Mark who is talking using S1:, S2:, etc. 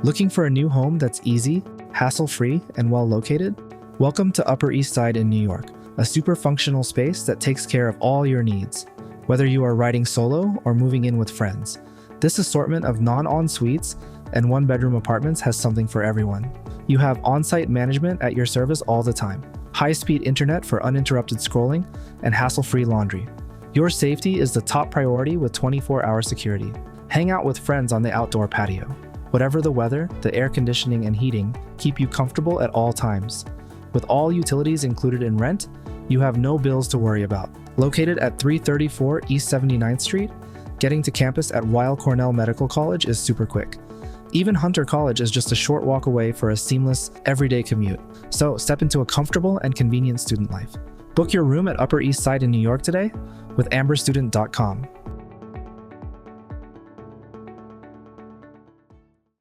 S1: Looking for a new home that's easy, hassle-free, and well located? Welcome to Upper East Side in New York, a super functional space that takes care of all your needs. Whether you are riding solo or moving in with friends, this assortment of non-en-suites and one-bedroom apartments has something for everyone. You have on-site management at your service all the time, high-speed internet for uninterrupted scrolling, and hassle-free laundry. Your safety is the top priority with 24-hour security. Hang out with friends on the outdoor patio. Whatever the weather, the air conditioning and heating keep you comfortable at all times. With all utilities included in rent, you have no bills to worry about. Located at 334 East 79th Street, getting to campus at Weill Cornell Medical College is super quick. Even Hunter College is just a short walk away for a seamless, everyday commute. So step into a comfortable and convenient student life. Book your room at Upper East Side in New York today with amberstudent.com.